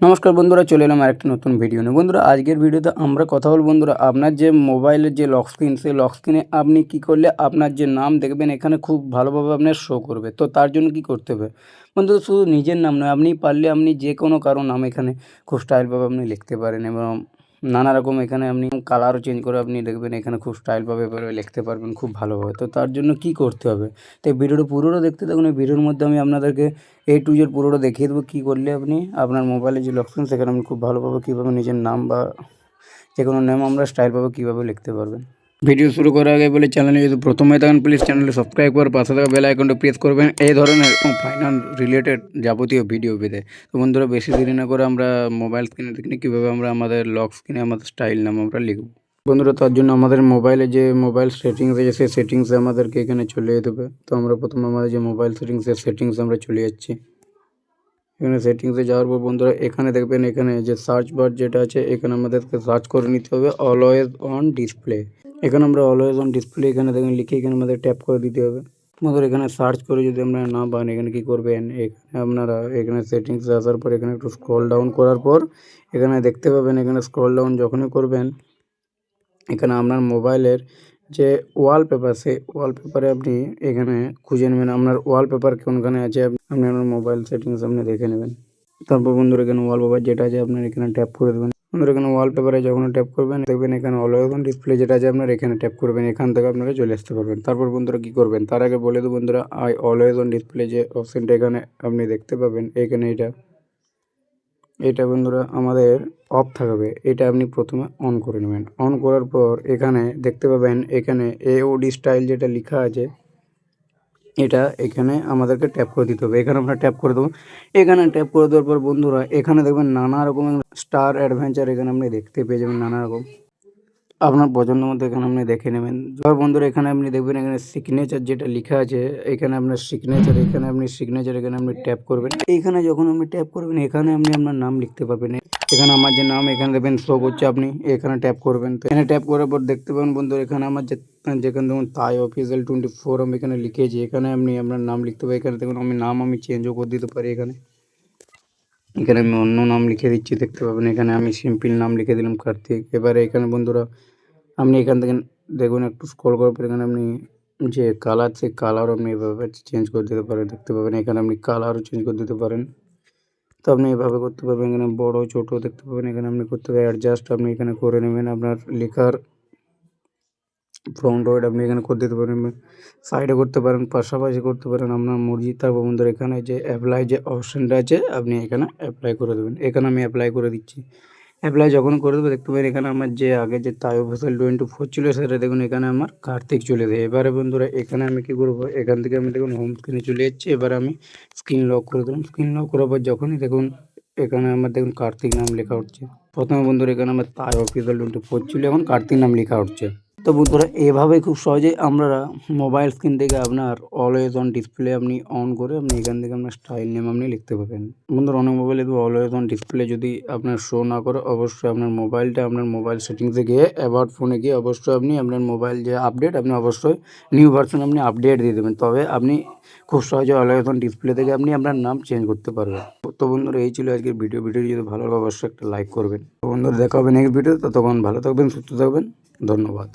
নমস্কার বন্ধুরা, চলে এলাম আরেকটা নতুন ভিডিও নিয়ে। বন্ধুরা, আজকের ভিডিওতে আমরা কথা বলবো বন্ধুরা আপনার যে মোবাইলের যে লক স্ক্রিন, সেই লক স্ক্রিনে আপনি কী করলে আপনার যে নাম দেখবেন এখানে খুব ভালোভাবে আপনার শো করবে। তো তার জন্য কী করতে হবে বন্ধুরা, শুধু নিজের নাম নয়, আপনি পারলে আপনি যে কোনো কারো নাম এখানে খুব স্টাইলভাবে আপনি লিখতে পারেন এবং নানা রকম এখানে আপনি কালারও চেঞ্জ করে আপনি দেখবেন এখানে খুব স্টাইলভাবে এভাবে লিখতে পারবেন খুব ভালোভাবে। তো তার জন্য কী করতে হবে, তাই ভিডিওটা পুরোটা দেখতে থাকুন। এই ভিডিওর মধ্যে আমি আপনাদেরকে A to Z পুরোটা দেখিয়ে দেবো কী করলে আপনি আপনার মোবাইলে যে লক স্ক্রিন সেখানে আপনি খুব ভালোভাবে কীভাবে নিজের নাম বা যে কোনো নাম আমরা স্টাইলভাবে কীভাবে লিখতে পারবেন। ভিডিও শুরু করার আগে বলে, চ্যানেলে যদি প্রথম হয়ে থাকেন প্লিজ চ্যানেলটি সাবস্ক্রাইব করে পাশে থাকা বেল আইকনটা প্রেস করবেন এই ধরনের ফাইনাল রিলেটেড যাবতীয় ভিডিও পেতে। তো বন্ধুরা, বেশি দেরি না করে আমরা মোবাইল স্ক্রিনে দেখি কীভাবে আমরা আমাদের লক স্ক্রিনে আমাদের স্টাইল নাম আমরা লিখব। বন্ধুরা, তার জন্য আমাদের মোবাইলে যে মোবাইল সেটিংস আছে সেই সেটিংসে আমাদেরকে এখানে চলে যেতে হবে। তো আমরা প্রথমে আমাদের যে মোবাইল সেটিংস আমরা চলে যাচ্ছি। এখানে সেটিংসে যাওয়ার পর বন্ধুরা এখানে দেখবেন এখানে যে সার্চ বার যেটা আছে এখানে আমাদেরকে সার্চ করে নিতে হবে অলওয়েজ অন ডিসপ্লে। এখানে আমরা অলওয়েজ অন ডিসপ্লে এখানে দেখেন লিখে এখানে আমাদের ট্যাপ করে দিতে হবে। বন্ধুরা, এখানে সার্চ করে যদি আপনারা না পান এখানে কী করবেন, এখানে আপনারা এখানে সেটিংসে আসার পর এখানে একটু স্ক্রল ডাউন করার পর এখানে দেখতে পাবেন, এখানে স্ক্রল ডাউন যখনই করবেন এখানে আপনার মোবাইলের যে ওয়ালপেপার, সেই ওয়ালপেপারে আপনি এখানে খুঁজে নেবেন আপনার ওয়ালপেপার কোনখানে আছে। আপনি আপনার মোবাইল সেটিংস আপনি দেখে নেবেন। তারপর বন্ধুরা এখানে ওয়ালপেপার যেটা আছে আপনার এখানে ট্যাপ করে দেবেন। বন্ধুরা, এখানে ওয়ালপেপারে যখন ট্যাপ করবেন দেখবেন এখানে অলওয়েজ অন ডিসপ্লে যেটা আছে আপনার এখানে ট্যাপ করবেন, এখান থেকে আপনারা চলে আসতে পারবেন। তারপর বন্ধুরা কী করবেন, তার আগে বলে দেবো বন্ধুরা, অলওয়েজ অন ডিসপ্লে যে অপশানটা এখানে আপনি দেখতে পাবেন এখানে এটা বন্ধুরা আমাদের অফ থাকবে। এটা আপনি প্রথমে অন করে নেবেন। অন করার পর এখানে দেখতে পাবেন এখানে AOD স্টাইল যেটা লেখা আছে এটা এখানে আমাদেরকে ট্যাপ করে দিতে হবে। এখানে আমরা ট্যাপ করে দেবো। এখানে ট্যাপ করে দেওয়ার পর বন্ধুরা এখানে দেখবেন নানা রকমের স্টার অ্যাডভেঞ্চার এখানে আপনি দেখতে পেয়ে যাবেন নানা রকম আপনার পছন্দ মতো এখানে আপনি দেখে নেবেন। এবার বন্ধুরা এখানে আপনি দেখবেন এখানে সিগনেচার যেটা লেখা আছে এখানে আপনার সিগনেচার এখানে আপনি ট্যাপ করবেন। এইখানে যখন আপনি ট্যাপ করবেন এখানে আপনি আপনার নাম লিখতে পারবেন। এখানে আমার যে নাম এখানে দেখবেন শো করছে, আপনি এখানে ট্যাপ করবেন। তো এখানে ট্যাপ করার পর দেখতে পাবেন বন্ধুরা এখানে আমার যেখানে দেখুন তাই অফিসিয়াল 24 আমি এখানে লিখেছি, এখানে আপনি আপনার নাম লিখতে পারেন। এখানে দেখুন আমি চেঞ্জও করে দিতে পারি। এখানে আমি অন্য নাম লিখে দিচ্ছি, দেখতে পাবেন এখানে আমি সিম্পল নাম লিখে দিলাম কার্তিক। এবারে এখানে বন্ধুরা আপনি এখান থেকে দেখুন একটু স্ক্রল করার পর এখানে আপনি যে কালার, সেই কালারও আপনি এভাবে চেঞ্জ করে দিতে পারেন। দেখতে পাবেন এখানে আপনি কালারও চেঞ্জ করে দিতে পারেন। তো আপনি এভাবে করতে পারবেন। এখানে বড় ছোট দেখতে পাবেন এখানে আপনি করতে পারেন অ্যাডজাস্ট আপনি এখানে করে নেবেন। আপনার লেখার ফ্রন্ট ওয়েড আপনি এখানে করে দিতে পারেন, সাইডে করতে পারেন, পাশাপাশি করতে পারেন, আপনার মর্জি। তারপর বন্ধুরা এখানে যে অ্যাপ্লাই যে অপশানটা আছে আপনি এখানে অ্যাপ্লাই করে দেবেন। এখানে আমি অ্যাপ্লাই করে দিচ্ছি। অ্যাপ্লাই যখন করে দেবো দেখতে পাবেন এখানে আমার যে আগে যে তাই অফিসিয়াল 24 ছিল সেটা দেখুন এখানে আমার কার্তিক চলে যায়। এবারে বন্ধুরা এখানে আমি কী করবো, এখান থেকে আমি দেখুন হোম স্ক্রিনে চলে যাচ্ছি। এবার আমি স্ক্রিন লক করে দিলাম। স্ক্রিন লক করার পর যখনই দেখুন এখানে আমার দেখুন কার্তিক নাম লেখা হচ্ছে। প্রথমে বন্ধুরা এখানে আমার তাই অফিসিয়াল 24 ছিল, এখন কার্তিক নাম লেখা হচ্ছে। তো বন্ধুরা এভাবেই খুব সহজেই আমরা মোবাইল স্ক্রিন থেকে আপনার অলওয়েজ অন ডিসপ্লে আপনি অন করে আপনি এখান থেকে আপনার স্টাইল নেম আপনি লিখতে পারবেন। বন্ধুরা, অনেক মোবাইলে তো অলওয়েজ অন ডিসপ্লে যদি আপনার শো না করে অবশ্যই আপনার মোবাইল সেটিংসে গিয়ে অ্যাবাউট ফোনে গিয়ে অবশ্যই আপনি আপনার মোবাইল যে আপডেট আপনি অবশ্যই নিউ ভার্সন আপনি আপডেট দিয়ে দেবেন, তবে আপনি খুব সহজে অলওয়েজ অন ডিসপ্লে থেকে আপনি আপনার নাম চেঞ্জ করতে পারবেন। তো বন্ধুরা এই ছিল আজকের ভিডিওটি যদি ভালো লাগে অবশ্যই একটা লাইক করবেন। তো বন্ধুরা দেখা হবে নেক্সট ভিডিও, ততক্ষণ ভালো থাকবেন, সুস্থ থাকবেন, ধন্যবাদ।